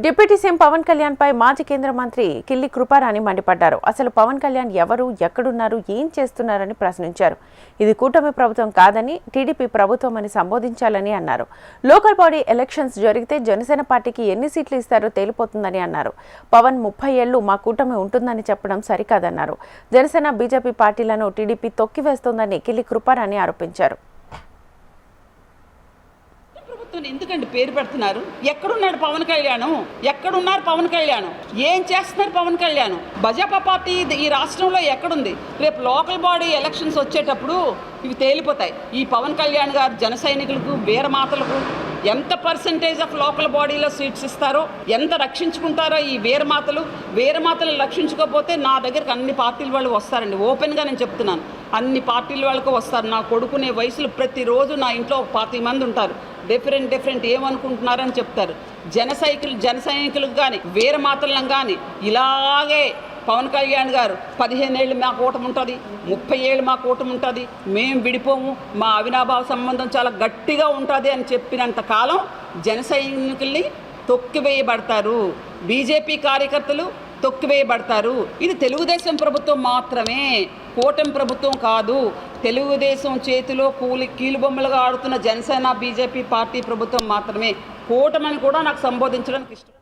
Deputy CM Pawan Kalyan పై మాజీ కేంద్ర మంత్రి కిల్లి కృపారాణి మండిపడ్డారు. అసలు పవన్ కళ్యాణ్ ఎవరు, ఎక్కడున్నారు, ఏం చేస్తున్నారని ప్రశ్నించారు. ఇది కూటమి ప్రభుత్వం కాదని, టీడీపీ ప్రభుత్వం అని సంబోధించాలని అన్నారు. లోకల్ బాడీ ఎలక్షన్స్ జరిగితే జనసేన పార్టీకి ఎన్ని సీట్లు ఇస్తారో తేలిపోతుందని అన్నారు. పవన్ 30 ఏళ్లు మా కూటమి ఉంటుందని చెప్పడం సరికాదన్నారు. జనసేన బీజేపీ పార్టీలను టీడీపీ తొక్కివేస్తోందని కిల్లి కృపారాణి ఆరోపించారు. ఎందుకంటే పేరు పెడుతున్నారు? ఎక్కడున్నాడు పవన్ కళ్యాణ్? ఎక్కడున్నారు పవన్ కళ్యాణ్? ఏం చేస్తున్నారు పవన్ కళ్యాణ్? భాజపా పార్టీ ఈ రాష్ట్రంలో ఎక్కడుంది? రేపు లోకల్ బాడీ ఎలక్షన్స్ వచ్చేటప్పుడు ఇవి తేలిపోతాయి. ఈ పవన్ కళ్యాణ్ గారు జన సైనికులకు, వీరమాతలకు ఎంత పర్సంటేజ్ ఆఫ్ లోకల్ బాడీలో సీట్స్ ఇస్తారో, ఎంత రక్షించుకుంటారో ఈ వీరమాతలు రక్షించుకోకపోతే నా దగ్గరికి అన్ని పార్టీల వాళ్ళు వస్తారండి. ఓపెన్గా నేను చెప్తున్నాను, అన్ని పార్టీల వాళ్ళకు వస్తారు. నా కొడుకునే వయసులో ప్రతిరోజు నా ఇంట్లో ఒక 40 మంది ఉంటారు. డిఫరెంట్ ఏమనుకుంటున్నారని చెప్తారు. జన సైనికులకు కానీ, వీరమాతలను కానీ ఇలాగే పవన్ కళ్యాణ్ గారు 15 ఏళ్ళు మా కూటమి ఉంటుంది, 30 ఏళ్ళు మా కూటమి ఉంటుంది, మేము విడిపోము, మా అవినాభావ సంబంధం చాలా గట్టిగా ఉంటుంది అని చెప్పినంత కాలం జన సైనికుల్ని తొక్కివేయబడతారు, బీజేపీ కార్యకర్తలు తొక్కివేయబడతారు. ఇది తెలుగుదేశం ప్రభుత్వం మాత్రమే, కూటమి ప్రభుత్వం కాదు. తెలుగుదేశం చేతిలో కీలుబొమ్మలుగా ఆడుతున్న జనసేన బీజేపీ పార్టీ ప్రభుత్వం మాత్రమే. కూటమని కూడా నాకు సంబోధించడానికి ఇష్టం.